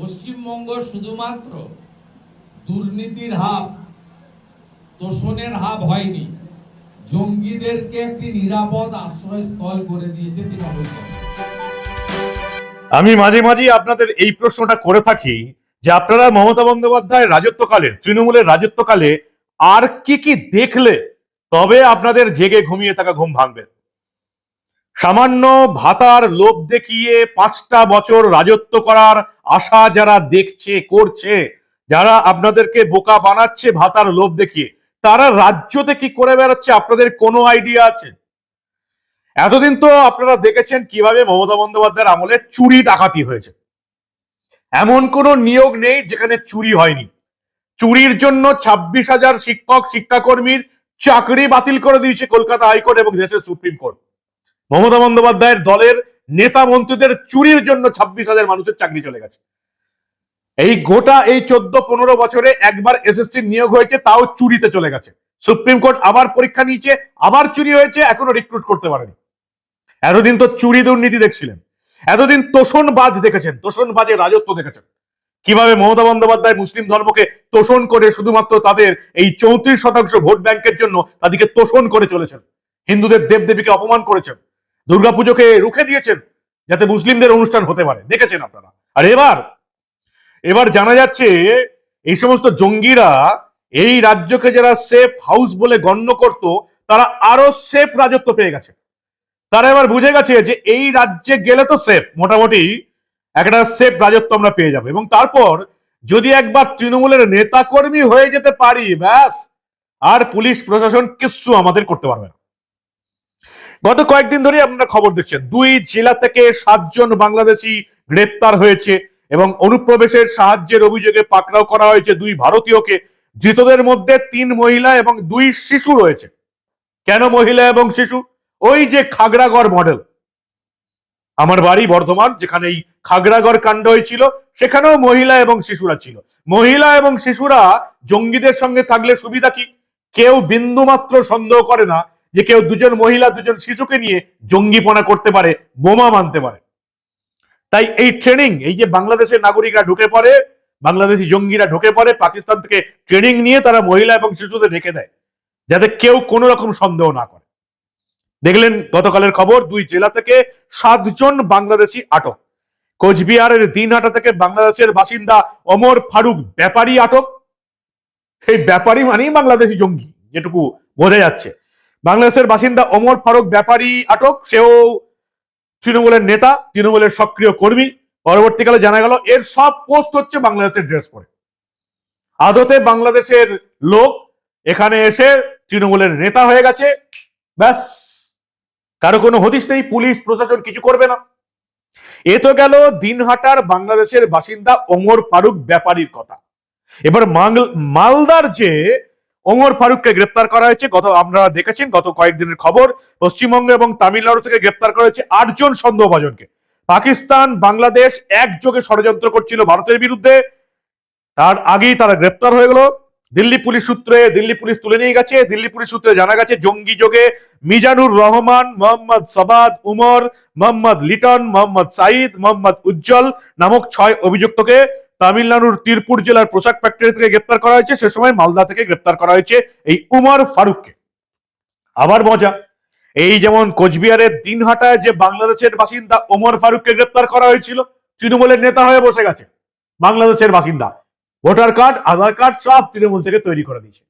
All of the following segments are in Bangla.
পশ্চিমবঙ্গ শুধুমাত্র দুর্নীতির হাব, তোষণের হাব হয়নি, জঙ্গিদেরকে একটি নিরাপদ আশ্রয়স্থল করে দিয়েছে তৃণমূল। আমি মাঝে মাঝে আপনাদের এই প্রশ্নটা করে থাকি যে আপনারা মমতা বন্দ্যোপাধ্যায়ের রাজত্বকালে, তৃণমূলের রাজত্বকালে আর কি কি দেখলে তবে আপনাদের জেগে ঘুমিয়ে থাকা ঘুম ভাঙবে। সামান্য ভাতার লোভ দেখিয়ে 5টা বছর রাজত্ব করার আশা যারা দেখছে, করছে, যারা আপনাদেরকে বোকা বানাচ্ছে ভাতার লোভ দেখিয়ে, তারা রাজ্যতে কি করে বেড়াচ্ছে আপনাদের কোনো আইডিয়া আছে? এতদিন তো আপনারা দেখেছেন কিভাবে মমতা বন্দ্যোপাধ্যায়ের আমলে চুরি ডাকাতি হয়েছে। এমন কোন নিয়োগ নেই যেখানে চুরি হয়নি। চুরির জন্য 26,000 শিক্ষক শিক্ষাকর্মীর চাকরি বাতিল করে দিয়েছে কলকাতা হাইকোর্ট এবং দেশের সুপ্রিম কোর্ট। মমতা বন্দ্যোপাধ্যায়ের দলের নেতা মন্ত্রীদের চুরির জন্য 26,000 মানুষের চাকরি চলে গেছে। এই গোটা এই 14-15 বছরে একবার এসএসসি নিয়োগ হয়েছে, তাও চুরিতে চলে গেছে। সুপ্রিম কোর্ট আবার পরীক্ষা নিয়েছে, আবার চুরি হয়েছে, এখনো রিক্রুট করতে পারেনি। এতদিন তো চুরি দুর্নীতি দেখছিলেন, এতদিন তোষণবাজ দেখেছেন, তোষণবাজের রাজত্ব দেখেছেন। কিভাবে মমতা বন্দ্যোপাধ্যায় মুসলিম ধর্মকে তোষণ করে শুধুমাত্র তাদের এই 34% ভোট ব্যাংকের জন্য তাদেরকে তোষণ করে চলেছেন। হিন্দুদের দেবদেবীকে অপমান করেছেন, দুর্গাপুজোকে রুখে দিয়েছেন যাতে মুসলিমদের অনুষ্ঠান হতে পারে, দেখেছেন আপনারা। আর এবার জানা যাচ্ছে এই সমস্ত জঙ্গিরা এই রাজ্যকে যারা সেফ হাউস বলে গণ্য করত, তারা আরো সেফ রাজত্ব পেয়ে গেছে। তারা এবার বুঝে গেছে যে এই রাজ্যে গেলে তো সেফ, মোটামুটি একটা সেফ রাজত্ব আমরা পেয়ে যাবো, এবং তারপর যদি একবার তৃণমূলের নেতা কর্মী হয়ে যেতে পারি, ব্যাস আর পুলিশ প্রশাসন কিচ্ছু আমাদের করতে পারবে না। গত কয়েকদিন ধরে আপনারা খবর দেখছেন 2 জেলা থেকে 7 জন বাংলাদেশি গ্রেপ্তার হয়েছে এবং অনুপ্রবেশের সাহায্যের অভিযোগে পাকড়াও করা হয়েছে 2 ভারতীয়কে। ধৃতদের মধ্যে 3 মহিলা এবং 2 শিশু রয়েছে। কেন মহিলা এবং শিশু? ওই যে খাগড়াগড় মডেল, আমার বাড়ি বর্ধমান, যেখানে এই খাগড়াগড় কাণ্ড হয়েছিল, সেখানেও মহিলা এবং শিশুরা ছিল। মহিলা এবং শিশুরা জঙ্গিদের সঙ্গে থাকলে সুবিধা কি? কেউ বিন্দুমাত্র সন্দেহ করে না যে কেউ 2জন মহিলা 2জন শিশুকে নিয়ে জঙ্গিপনা করতে পারে, বোমা মানতে পারে। তাই এই ট্রেনিং, এই যে বাংলাদেশের নাগরিকরা ঢুকে পড়ে, বাংলাদেশি জঙ্গিরা ঢুকে পড়ে পাকিস্তান থেকে, ট্রেনিং নিয়ে তারা মহিলা এবং শিশুদের রেখে দেয় যাতে কেউ কোনো রকম সন্দেহ না করে। দেখলেন গতকালের খবর, 2 জেলা থেকে 7 জন বাংলাদেশি আটক। কোচবিহারের দিনহাটা থেকে বাংলাদেশের বাসিন্দা ওমর ফারুক ব্যাপারী আটক। এই ব্যাপারী মানেই বাংলাদেশি জঙ্গি, যেটুকু বোঝা যাচ্ছে। বাংলাদেশের বাসিন্দা ওমর ফারুক ব্যাপারী আটক, সেও তৃণমূলের নেতা, তৃণমূলের সক্রিয় কর্মী। পরবর্তীকালে জানা গেল এর সব পোস্ট হচ্ছে বাংলাদেশের ড্রেস পরে। আদতে বাংলাদেশের লোক এখানে এসে তৃণমূলের নেতা হয়ে গেছে, ব্যাস কারো কোনো হদিস নেই, পুলিশ প্রশাসন কিছু করবে না। এ তো গেল দিনহাটার বাংলাদেশের বাসিন্দা ওমর ফারুক ব্যাপারীর কথা। এবার মালদার যে ওমর ফারুককে গ্রেপ্তার করা হয়েছে, আপনারা দেখেছেন গত কয়েকদিনের খবর, পশ্চিমবঙ্গ এবং তামিলনাড়ু থেকে গ্রেপ্তার করা হয়েছে 8 জন সন্দেহভাজনকে। পাকিস্তান বাংলাদেশ একযোগে ষড়যন্ত্র করছিল ভারতের বিরুদ্ধে, তার আগেই তারা গ্রেপ্তার হয়ে গেল। দিল্লি পুলিশ তুলে নিয়ে গেছে। দিল্লি পুলিশ সূত্রে জানা গেছে জঙ্গি যোগে মিজানুর রহমান, মোহাম্মদ সাবাদ উমর, মোহাম্মদ লিটন, মোহাম্মদ সাইদ, মোহাম্মদ উজ্জ্বল নামক 6 অভিযুক্তকে তামিলনাড়ুর তিরপুর জেলার পোশাক ফ্যাক্টরি থেকে গ্রেপ্তার করা হয়েছে। সে সময় মালদা থেকে গ্রেপ্তার করা হয়েছে এই উমর ফারুককে। আবার মজা, এই যেমন কোচবিহারের দিনহাটায় যে বাংলাদেশের বাসিন্দা ওমর ফারুককে গ্রেপ্তার করা হয়েছিল, তৃণমূলের নেতা হয়ে বসে গেছে, বাংলাদেশের বাসিন্দা, ভোটার কার্ড আধার কার্ড সব তৃণমূল থেকে তৈরি করে দিয়েছে।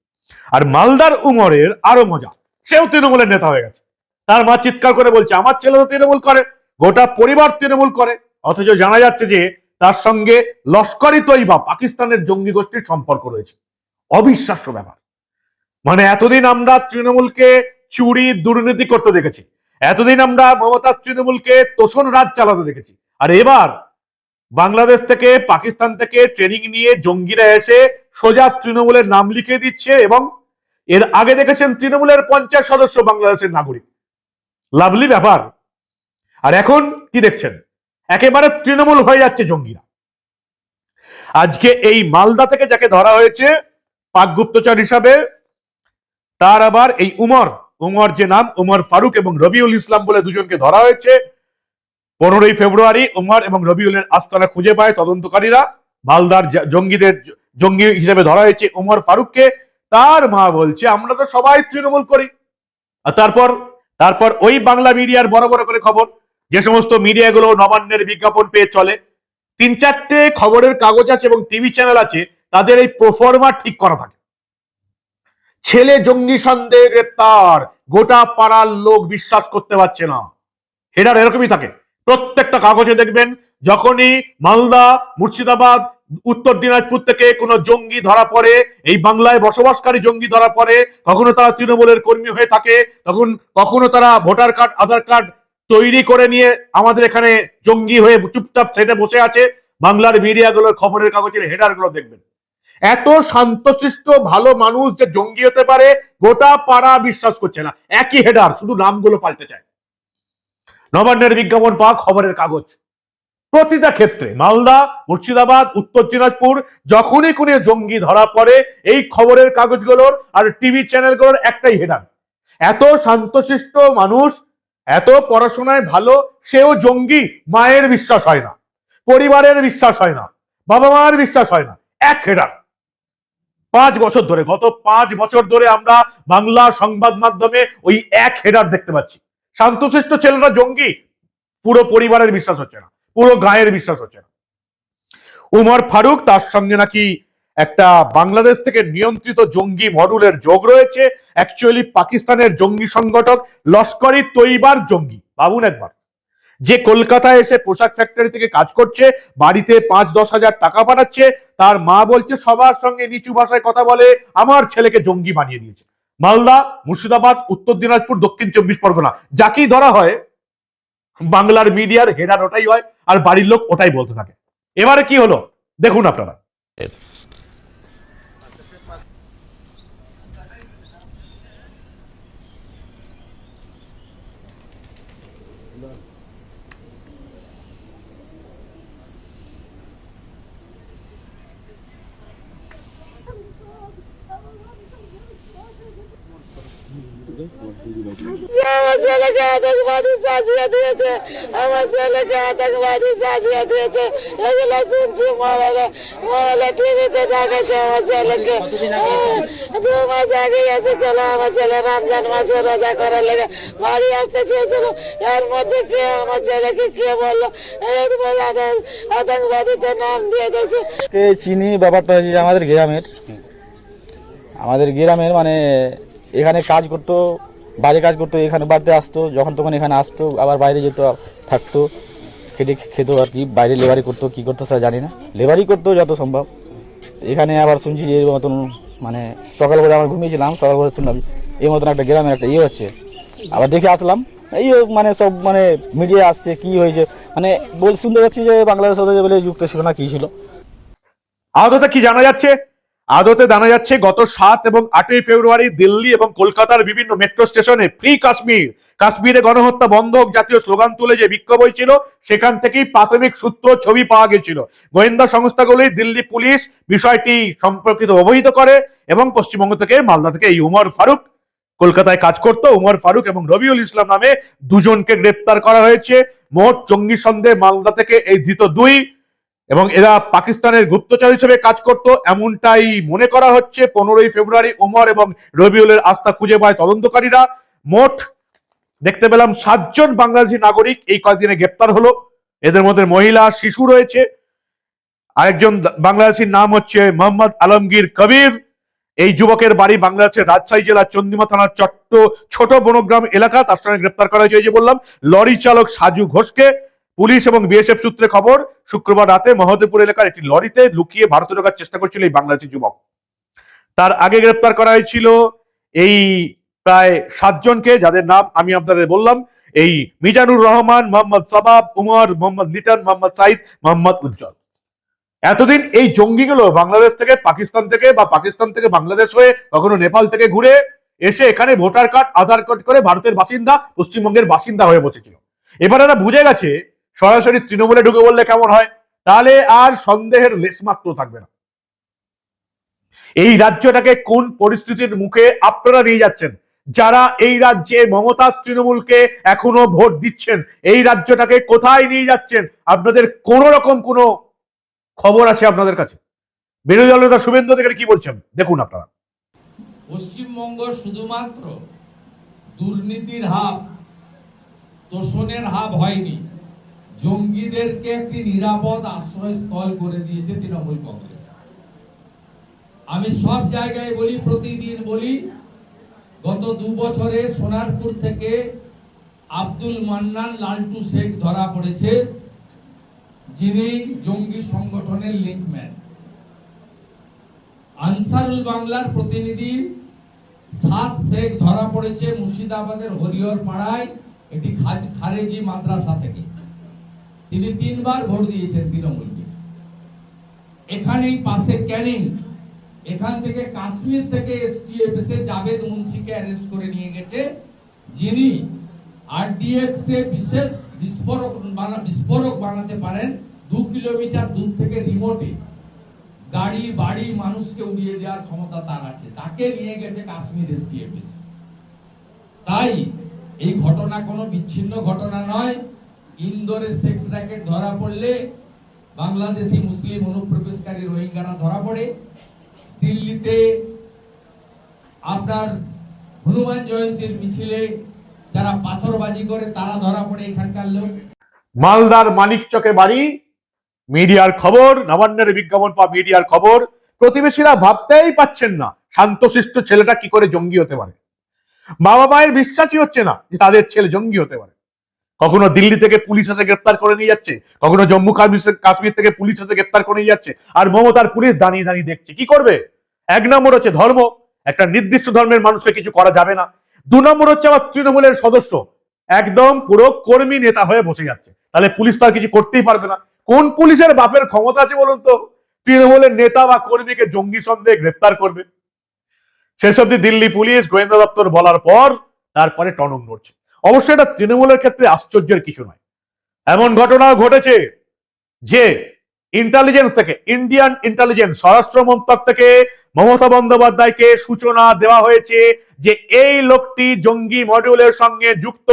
আর মালদার উমরের আরো মজা, সেও তৃণমূলের নেতা হয়ে গেছে। তার মা চিৎকার করে বলছে আমার ছেলে তো তৃণমূল করে, গোটা পরিবার তৃণমূল করে, অথচ জানা যাচ্ছে যে তার সঙ্গে লস্করি তৈবা পাকিস্তানের জঙ্গি গোষ্ঠীর সম্পর্ক রয়েছে। অবিশ্বাস্য ব্যাপার। মানে এতদিন আমরা তৃণমূলকে চুরি দুর্নীতি করতে দেখেছি, এতদিন আমরা মমতার তৃণমূলকে তোষণ রাজ চালাতে দেখেছি, আর এবার বাংলাদেশ থেকে, পাকিস্তান থেকে ট্রেনিং নিয়ে জঙ্গিরা এসে সোজা তৃণমূলের নাম লিখে দিচ্ছে। এবং এর আগে দেখেছেন তৃণমূলের 50 সদস্য বাংলাদেশের নাগরিক। লাভলি ব্যাপার। আর এখন কি দেখছেন, একেবারে তৃণমূল হয়ে যাচ্ছে জঙ্গিরা। আজকে এই মালদা থেকে যাকে ধরা হয়েছে পাক গুপ্তচর হিসাবে, তার আবার এই উমর যে নাম, উমর ফারুক এবং রবিউল ইসলাম বলে 2জনকে ধরা হয়েছে। 15 ফেব্রুয়ারি উমর এবং রবিউলের আস্তানা খুঁজে পায় তদন্তকারীরা। মালদার জঙ্গি হিসেবে ধরা হয়েছে উমর ফারুককে। তার মা বলছে আমরা তো সবাই তৃণমূল করি। আর তারপর তারপর ওই বাংলা মিডিয়ার বড় বড় করে খবর, যে সমস্ত মিডিয়াগুলো নবান্নের বিজ্ঞাপন পেয়ে চলে, 3-4টে খবরের কাগজ আছে এবং টিভি চ্যানেল আছে, তাদের এই প্রোফর্মা ঠিক করা থাকে। ছেলে জঙ্গি সন্দেহে গ্রেপ্তার, গোটা পাড়ার লোক বিশ্বাস করতে পারছে না। হেডার এরকমই থাকে প্রত্যেকটা কাগজে। দেখবেন যখনই মালদা, মুর্শিদাবাদ, উত্তর দিনাজপুর থেকে কোনো জঙ্গি ধরা পড়ে, এই বাংলায় বসবাসকারী জঙ্গি ধরা পড়ে, কখনো তারা তৃণমূলের কর্মী হয়ে থাকে, তখন কখনো তারা ভোটার কার্ড, আধার কার্ড তৈরি করে নিয়ে আমাদের এখানে জঙ্গি হয়ে চুপচাপ সেটে বসে আছে, বাংলার মিডিয়াগুলোর খবরের কাগজের হেডারগুলো দেখবেন। এত শান্তশিষ্ট ভালো মানুষ যে জঙ্গি হতে পারে গোটা পাড়া বিশ্বাস করছে না। একই হেডার, শুধু নামগুলো পাল্টে যায়। নবান্নের বিজ্ঞাপন পাওয়া খবরের কাগজ প্রতিটা ক্ষেত্রে, মালদা, মুর্শিদাবাদ, উত্তর দিনাজপুর, যখনই কোনো জঙ্গি ধরা পড়ে এই খবরের কাগজগুলোর আর টিভি চ্যানেলগুলোর একটাই হেডার, এত শান্তশিষ্ট মানুষ, এত পড়াশোনায় ভালো, সেও জঙ্গি। মায়ের বিশ্বাস হয় না, পরিবারের বিশ্বাস হয় না, বাবা মায়ের বিশ্বাস হয় না। এক হেডার 5 বছর ধরে, গত 5 বছর ধরে আমরা বাংলা সংবাদ মাধ্যমে ওই এক হেডার দেখতে পাচ্ছি। শান্তশিষ্ট ছেলেরা জঙ্গি, পুরো পরিবারের বিশ্বাস হচ্ছে না, পুরো গায়ের বিশ্বাস হচ্ছে না। উমর ফারুক, তার সঙ্গে নাকি একটা বাংলাদেশ থেকে নিয়ন্ত্রিত জঙ্গি মডুলের যোগ রয়েছে। অ্যাকচুয়ালি পাকিস্তানের জঙ্গি সংগঠক লস্কর-ই তৈবার জঙ্গি। ভাবুন একবার, যে কলকাতায় এসে পোশাক ফ্যাক্টরি থেকে কাজ করছে, বাড়িতে 5-10 হাজার টাকা পাঠাচ্ছে, তার মা বলছে সবার সঙ্গে নিচু ভাষায় কথা বলে, আমার ছেলেকে জঙ্গি বানিয়ে দিয়েছে। মালদা, মুর্শিদাবাদ, উত্তর দিনাজপুর, দক্ষিণ 24 পরগনা, যাকেই ধরা হয় বাংলার মিডিয়ার হেডার ওটাই হয়, আর বাড়ির লোক ওটাই বলতে থাকে। এবারে কি হলো দেখুন আপনারা। আমার ছেলেকে আতঙ্কবাদী সাজিয়ে দিয়েছে, আমার ছেলেকে আতঙ্কবাদী সাজিয়ে দিয়েছে, এগুলো শুনছি মোবাইলে টিভিতে দেখাচ্ছে। আমার ছেলেকে 2 মাস আগে এসেছিল, আমার ছেলে রমজান মাসে রোজা করার লেগে বাড়ি আসতে চেয়েছিল, এর মধ্যে কে আমার ছেলেকে কে বললো আতঙ্কবাদীতে নাম দিয়ে দিয়েছে। চিনি, ব্যাপারটা হচ্ছে আমাদের গ্রামের মানে এখানে কাজ করতো, বাইরে কাজ করতো, এখানে বাড়িতে আসতো, যখন তখন এখানে আসতো, আবার বাইরে যেত, থাকতো, খেটে খেতো আর কি। বাইরে লেবারি করতো, কি করতো স্যার জানি না, লেবারি করতো যত সম্ভব। এখানে আবার শুনছি যে এর মতন মানে সকাল করে আমরা ঘুমিয়েছিলাম, সকাল করে শুনলাম এই মতন একটা গ্রামের একটা ইয়ে হচ্ছে। আবার দেখে আসলাম, এই মানে সব মানে মিডিয়া আসছে কি হয়েছে, মানে শুনতে পাচ্ছি যে বাংলাদেশ সাথে বলে যুক্ত ছিল না, কি ছিল। আদতে কি জানা যাচ্ছে? আদতে জানা যাচ্ছে গত 7 এবং 8 ফেব্রুয়ারি দিল্লি এবং কলকাতার বিভিন্ন মেট্রো স্টেশনে ফ্রি কাশ্মীর, কাশ্মীরে গণহত্যা বন্ধ হোক জাতীয় স্লোগান তুলে যে বিক্ষোভ হয়েছিল, সেখান থেকেই প্রাথমিক সূত্র ছবি পাওয়া গেছিল। গোয়েন্দা সংস্থাগুলি দিল্লি পুলিশ বিষয়টি সম্পর্কিত অবহিত করে এবং পশ্চিমবঙ্গ থেকে, মালদা থেকে এই উমর ফারুক, কলকাতায় কাজ করত উমর ফারুক এবং রবিউল ইসলাম নামে দুজনকে গ্রেপ্তার করা হয়েছে। মোট জঙ্গি সন্দেহে মালদা থেকে এই ধৃত 2, এবং এরা পাকিস্তানের গুপ্তচর হিসেবে কাজ করত এমনটাই মনে করা হচ্ছে। 15 ফেব্রুয়ারি উমর এবং রবিউলের আস্থা খুঁজে পায় তদন্তকারীরা। মোট দেখতে পেলাম 7 জন বাংলাদেশি নাগরিক এই কয়েকদিনে গ্রেপ্তার হলো। এদের মধ্যে মহিলা, শিশু রয়েছে। আরেকজন বাংলাদেশির নাম হচ্ছে মোহাম্মদ আলমগীর কবির। এই যুবকের বাড়ি বাংলাদেশের রাজশাহী জেলার চন্দিমা থানার ছোট বনগ্রাম এলাকা। তার সঙ্গে গ্রেপ্তার করা হয়েছে, এই যে বললাম, লরি চালক সাজু ঘোষকে। পুলিশ এবং বিএসএফ সূত্রে খবর, শুক্রবার রাতে মহদেবপুর এলাকার একটি লরিতে লুকিয়ে ভারতে ঢোকার চেষ্টা করছিল এই বাংলাদেশি যুবক। তার আগে গ্রেপ্তার করা হয়েছিল এই প্রায় 7 জনকে, যাদের নাম আমি আপনাদের বললাম। এই মিজানুর রহমান, মোহাম্মদ সাবাব, উমর, মোহাম্মদ লিটন, মোহাম্মদ সাইদ, মোহাম্মদ উজ্জ্বল। এতদিন এই জঙ্গিগুলো বাংলাদেশ থেকে, পাকিস্তান থেকে বা পাকিস্তান থেকে বাংলাদেশ হয়ে, কখনো নেপাল থেকে ঘুরে এসে এখানে ভোটার কার্ড, আধার কার্ড করে ভারতের বাসিন্দা, পশ্চিমবঙ্গের বাসিন্দা হয়ে বসেছিল। এবার এরা বুঝে গেছে সরাসরি তৃণমূলে ঢুকে বললে কেমন হয়, তাহলে আর সন্দেহের লেশমাত্র থাকবে না। এই রাজ্যটাকে কোন পরিস্থিতির মুখে আপনারা নিয়ে যাচ্ছেন যারা এই রাজ্যে মমতার তৃণমূলকে এখনো ভোট দিচ্ছেন, এই রাজ্যটাকে কোথায় নিয়ে যাচ্ছেন, আপনাদের কোন রকম কোনো খবর আছে আপনাদের কাছে? বিরোধী দলনেতা শুভেন্দু অধিকারী কি বলছেন দেখুন আপনারা। পশ্চিমবঙ্গ শুধুমাত্র দুর্নীতির হাব, তোষণের হাব হয়নি, জঙ্গিদেরকে একটি নিরাপদ আশ্রয়স্থল করে দিয়েছে তৃণমূল কংগ্রেস। আমি সব জায়গায় বলি, প্রতিদিন বলি, গত 2 বছরে সোনারপুর থেকে আব্দুল মান্নান লালটু শেখ ধরা পড়েছে, যিনি জঙ্গি সংগঠনের লিঙ্কম্যান। আনসারুল বাংলার প্রতিনিধি সাত শেখ ধরা পড়েছে মুর্শিদাবাদের হরিহর পাড়ায় একটি খারেজি মাদ্রাসা থেকে। তিনি 3 বার ভোট দিয়েছেন তৃণমূলকে। এখানেই পাশে ক্যানিং, এখান থেকে কাশ্মীর থেকে এসটিএফ এসে জাভেদ মুন্সিকে অ্যারেস্ট করে নিয়ে গেছে, যিনি আরডিএক্স এ বিশেষ বিস্ফোরক বানাতে পারেন। 2 কিলোমিটার দূর থেকে রিমোটে গাড়ি বাড়ি মানুষকে উড়িয়ে দেওয়ার ক্ষমতা তার আছে, তাকে নিয়ে গেছে কাশ্মীর এসটিএফ। তাই এই ঘটনা কোনো বিচ্ছিন্ন ঘটনা নয়। ইন্দোরে সেক্স র্যাকেট ধরা পড়লে বাংলাদেশি মুসলিম অনুপ্রবেশকারী রোহিঙ্গারা ধরা পড়ে, দিল্লিতে আপনার হনুমান জয়ন্তীর মিছিলে যারা পাথরবাজি করে তারা ধরা পড়ে এখানকার লোক। মালদার মানিকচকে বাড়ি, মিডিয়ার খবর, নবান্নের বিজ্ঞাপন পাওয়া মিডিয়ার খবর। প্রতিবেশীরা ভাবতেই পাচ্ছেন না শান্তশিষ্ট ছেলেটা কি করে জঙ্গি হতে পারে। বাবা মায়ের বিশ্বাসই হচ্ছে না যে তাদের ছেলে জঙ্গি হতে পারে। কখনো দিল্লি থেকে পুলিশ এসে গ্রেপ্তার করে নিয়ে যাচ্ছে, কখনো জম্মু কাশ্মীর থেকে পুলিশ এসে গ্রেপ্তার করে নিয়ে যাচ্ছে, আর মমতার পুলিশ দাঁড়িয়ে দাঁড়িয়ে দেখছে। কি করবে? 1 নম্বর হচ্ছে ধর্ম, একটা নির্দিষ্ট ধর্মের মানুষকে কিছু করা যাবে না। 2 নম্বর হচ্ছে আমার তৃণমূলের সদস্য একদম পুরো কর্মী নেতা হয়ে বসে যাচ্ছে, তাহলে পুলিশ তো আর কিছু করতেই পারবে না। কোন পুলিশের বাপের ক্ষমতা আছে বলুন তো তৃণমূলের নেতা বা কর্মীকে জঙ্গি সন্দেহে গ্রেপ্তার করবে? শেষ অব্দি দিল্লি পুলিশ গোয়েন্দা দপ্তর বলার পর তারপরে টনক নড়ছে। অবশ্যই এটা তৃণমূলের ক্ষেত্রে আশ্চর্যের কিছু নয়। এমন ঘটনা ঘটেছে যে ইন্টেলিজেন্স থেকে, ইন্ডিয়ান ইন্টেলিজেন্স, স্বরাষ্ট্র মন্ত্রক থেকে মমতা বন্দ্যোপাধ্যায়কে সূচনা দেওয়া হয়েছে যে এই লোকটি জঙ্গি মডিউলের সঙ্গে যুক্ত,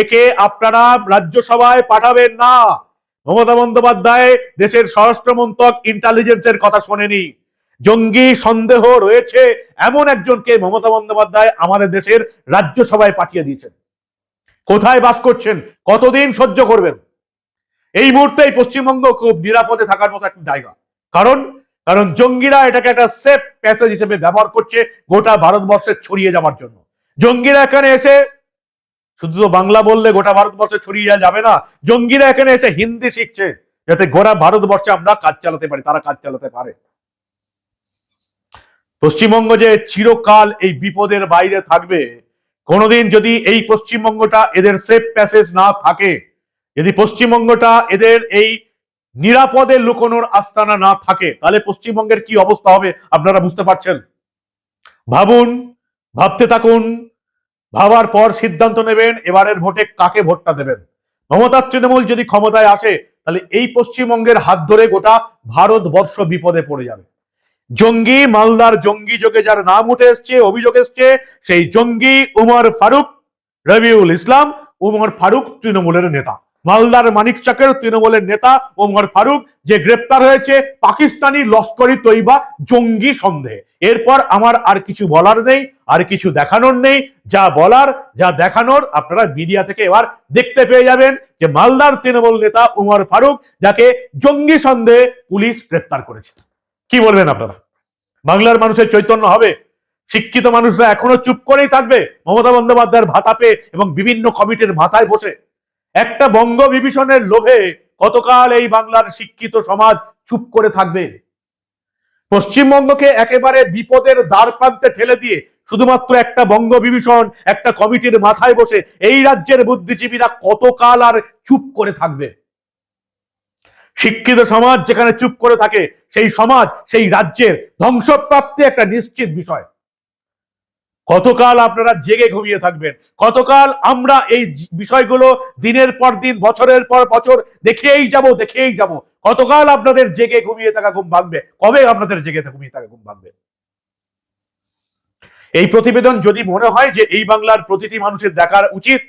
একে আপনারা রাজ্যসভায় পাঠাবেন না। মমতা বন্দ্যোপাধ্যায় দেশের স্বরাষ্ট্র মন্ত্রক ইন্টেলিজেন্সের কথা শোনেনি। জঙ্গি সন্দেহ রয়েছে এমন একজনকে মমতা বন্দ্যোপাধ্যায় আমাদের দেশের রাজ্যসভায় পাঠিয়ে দিয়েছেন। কোথায় বাস করছেন, কতদিন সহ্য করবেন? এই মুহূর্তে পশ্চিমবঙ্গ খুব নিরাপদে থাকার মতো একটা জায়গা। কারণ জঙ্গিরা এটাকে একটা সেফ প্যাসেজ হিসেবে ব্যবহার করছে গোটা ভারতবর্ষে ছড়িয়ে যাওয়ার জন্য। জঙ্গিরা এখানে এসে শুধু তো বাংলা বললে গোটা ভারতবর্ষে ছড়িয়ে যাবে না, জঙ্গিরা এখানে এসে হিন্দি শিখছে যাতে গোটা ভারতবর্ষে আমরা কাজ চালাতে পারি, তারা কাজ চালাতে পারে। পশ্চিমবঙ্গ যে চিরকাল এই বিপদের বাইরে থাকবে, কোনোদিন যদি এই পশ্চিমবঙ্গটা এদের সেফ প্যাসেজ না থাকে, যদি পশ্চিমবঙ্গটা এদের এই নিরাপদে লুকোনোর আস্তানা না থাকে, তাহলে পশ্চিমবঙ্গের কি অবস্থা হবে আপনারা বুঝতে পারছেন। ভাবুন, ভাবতে থাকুন, ভাবার পর সিদ্ধান্ত নেবেন এবারের ভোটে কাকে ভোটটা দেবেন। মমতার তৃণমূল যদি ক্ষমতায় আসে তাহলে এই পশ্চিমবঙ্গের হাত ধরে গোটা ভারতবর্ষ বিপদে পড়ে যাবে। জঙ্গি, মালদার জঙ্গি যোগে যার নাম উঠে এসছে, অভিযোগ এসছে, সেই জঙ্গি উমর ফারুক, রবিউল ইসলাম উমর ফারুক তৃণমূলের নেতা। মালদার মানিকচকের তৃণমূলের নেতা ওমর ফারুক যে গ্রেপ্তার হয়েছে পাকিস্তানি লস্করি তৈবা জঙ্গি সন্দেহে। এরপর আমার আর কিছু বলার নেই, আর কিছু দেখানোর নেই। যা বলার, যা দেখানোর আপনারা মিডিয়া থেকে এবার দেখতে পেয়ে যাবেন যে মালদার তৃণমূল নেতা ওমর ফারুক, যাকে জঙ্গি সন্দেহে পুলিশ গ্রেপ্তার করেছে। কি বলবেন আপনারা? বাংলার মানুষের চৈতন্য হবে? শিক্ষিত মানুষরা এখনো চুপ করেই থাকবে মমতা বন্দ্যোপাধ্যায়ের ভাতা পেয়ে এবং বিভিন্ন কমিটির মাথায় বসে? একটা বঙ্গ বিভীষণের লোভে কতকাল এই বাংলার শিক্ষিত সমাজ চুপ করে থাকবে? পশ্চিমবঙ্গকে একেবারে বিপদের দ্বার প্রান্তে ঠেলে দিয়ে শুধুমাত্র একটা বঙ্গ বিভীষণ, একটা কমিটির মাথায় বসে এই রাজ্যের বুদ্ধিজীবীরা কতকাল আর চুপ করে থাকবে? শিক্ষিত সমাজ যেখানে চুপ করে থাকে, সেই সমাজ, সেই রাজ্যের ধ্বংসপ্রাপ্তি একটা নিশ্চিত বিষয়। কতকাল আপনারা জেগে ঘুমিয়ে থাকবেন? কতকাল আমরা এই বিষয়গুলো দিনের পর দিন, বছরের পর বছর দেখেই যাব? কতকাল আপনাদের জেগে ঘুমিয়ে থাকা ঘুম ভাঙবে? কবে আপনাদের জেগে ঘুমিয়ে থাকা ঘুম ভাঙবে? এই প্রতিবেদন যদি মনে হয় যে এই বাংলার প্রতিটি মানুষের দেখার উচিত,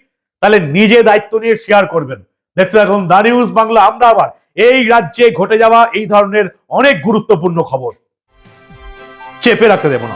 তাহলে নিজে দায়িত্ব নিয়ে শেয়ার করবেন। দেখতে থাকুন দা নিউজ বাংলা। আমরা আবার এই রাজ্যে ঘটে যাওয়া এই ধরনের অনেক গুরুত্বপূর্ণ খবর চেপে রাখতে দেব না।